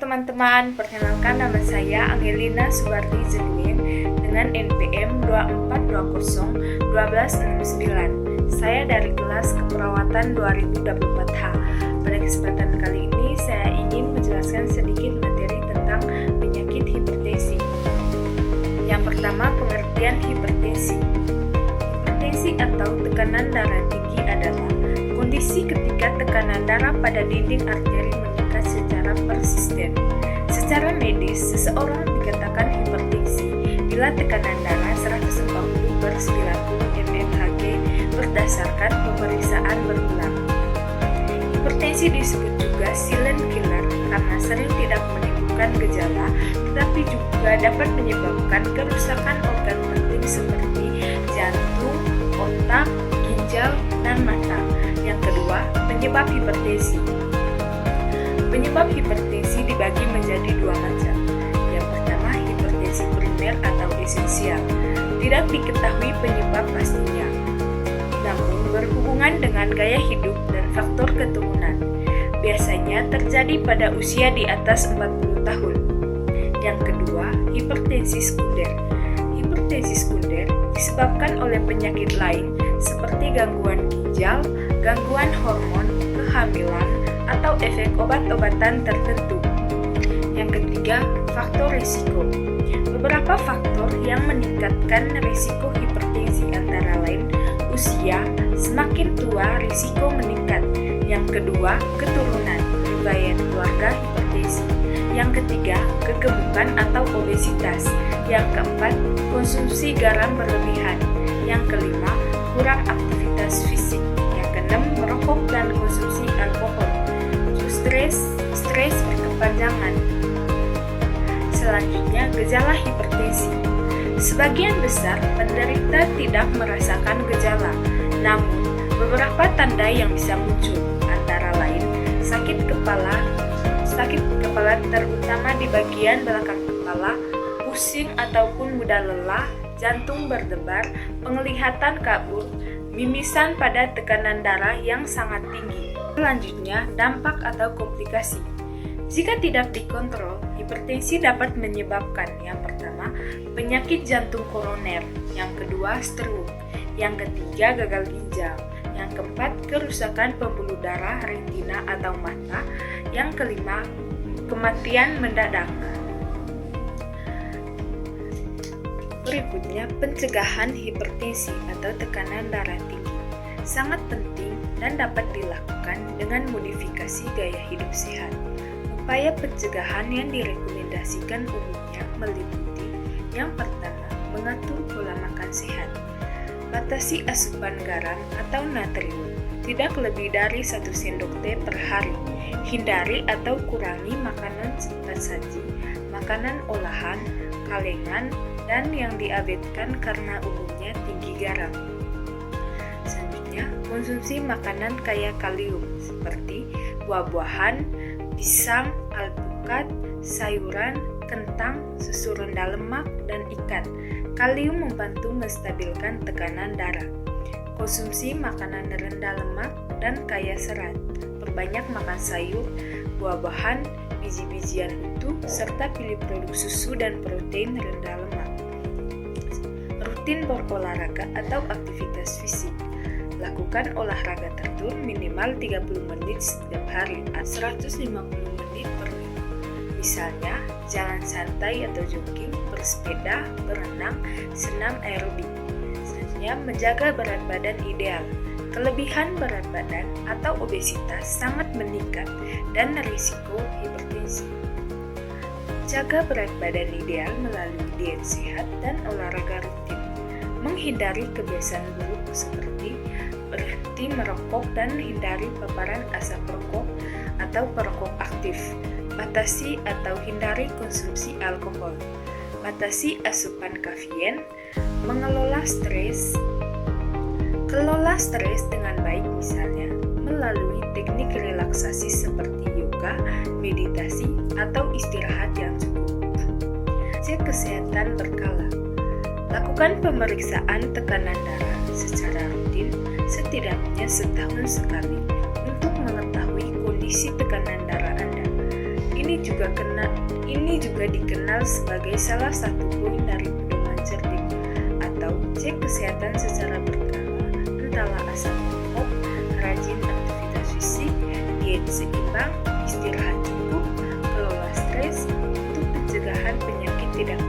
teman-teman, perkenalkan nama saya Angelina Suwardi Zenin dengan NPM 24201269. Saya dari kelas keperawatan 2024H. Pada kesempatan kali ini saya ingin menjelaskan sedikit materi tentang penyakit hipertensi. Yang pertama, pengertian hipertensi. Hipertensi atau tekanan darah tinggi adalah kondisi ketika tekanan darah pada dinding arteri meningkat secara persisten. Secara medis, seseorang dikatakan hipertensi bila tekanan darah 140/90 mmHg berdasarkan pemeriksaan berulang. Hipertensi disebut juga silent killer karena sering tidak menimbulkan gejala, tetapi juga dapat menyebabkan kerusakan organ penting seperti jantung, otak, ginjal, dan mata. Yang kedua, penyebab hipertensi. Penyebab hipertensi dibagi menjadi dua macam. Yang pertama, hipertensi primer atau esensial. Tidak diketahui penyebab pastinya, namun berhubungan dengan gaya hidup dan faktor keturunan. Biasanya terjadi pada usia di atas 40 tahun. Yang kedua, hipertensi sekunder. Hipertensi sekunder disebabkan oleh penyakit lain seperti gangguan ginjal, gangguan hormon, kehamilan, atau efek obat-obatan tertentu. Yang ketiga, faktor risiko. Beberapa faktor yang meningkatkan risiko hipertensi antara lain usia, semakin tua risiko meningkat. Yang kedua, keturunan, riwayat keluarga hipertensi. Yang ketiga, kegemukan atau obesitas. Yang keempat, konsumsi garam berlebihan. Yang kelima, kurang aktivitas fisik. Yang keenam, merokok dan konsumsi alkohol. Stres berkepanjangan. Selanjutnya, gejala hipertensi. Sebagian besar penderita tidak merasakan gejala, namun beberapa tanda yang bisa muncul antara lain sakit kepala terutama di bagian belakang kepala, pusing ataupun mudah lelah, jantung berdebar, penglihatan kabur, mimisan pada tekanan darah yang sangat tinggi. Selanjutnya, dampak atau komplikasi. Jika tidak dikontrol, hipertensi dapat menyebabkan yang pertama, penyakit jantung koroner, yang kedua, stroke, yang ketiga, gagal ginjal, yang keempat, kerusakan pembuluh darah retina atau mata, yang kelima, kematian mendadak. Berikutnya, pencegahan hipertensi atau tekanan darah tinggi. Sangat penting dan dapat dilakukan dengan modifikasi gaya hidup sehat. Upaya pencegahan yang direkomendasikan umumnya meliputi yang pertama, mengatur pola makan sehat. Batasi asupan garam atau natrium, tidak lebih dari 1 sendok teh per hari. Hindari atau kurangi makanan cepat saji, makanan olahan, kalengan, dan yang diawetkan karena umumnya tinggi garam. Selanjutnya, konsumsi makanan kaya kalium seperti buah-buahan, pisang, alpukat, sayuran, kentang, susu rendah lemak, dan ikan. Kalium membantu menstabilkan tekanan darah. Konsumsi makanan rendah lemak dan kaya serat. Perbanyak makan sayur, buah-buahan, biji-bijian utuh, serta pilih produk susu dan protein rendah lemak. Rutin berolahraga atau aktivitas fisik. Lakukan olahraga teratur minimal 30 menit setiap hari, 150 menit per minggu. Misalnya, jalan santai atau jogging, bersepeda, berenang, senam aerobik. Selanjutnya, menjaga berat badan ideal. Kelebihan berat badan atau obesitas sangat meningkat dan risiko hipertensi. Jaga berat badan ideal melalui diet sehat dan olahraga rutin. Menghindari kebiasaan buruk seperti berhenti merokok dan hindari paparan asap rokok atau perokok aktif. Batasi atau hindari konsumsi alkohol. Batasi asupan kafein. Mengelola stres. Kelola stres dengan baik, misalnya melalui teknik relaksasi seperti yoga, meditasi, atau istirahat yang cukup. Cek kesehatan berkala. Lakukan pemeriksaan tekanan darah secara rutin setidaknya setahun sekali untuk mengetahui kondisi tekanan darah Anda. Ini Ini juga dikenal sebagai salah satu poin dari pedoman cerdik atau cek kesehatan secara berkala, entahlah asal minum, rajin aktivitas fisik, diet seimbang, istirahat cukup, kelola stres untuk pencegahan penyakit tidak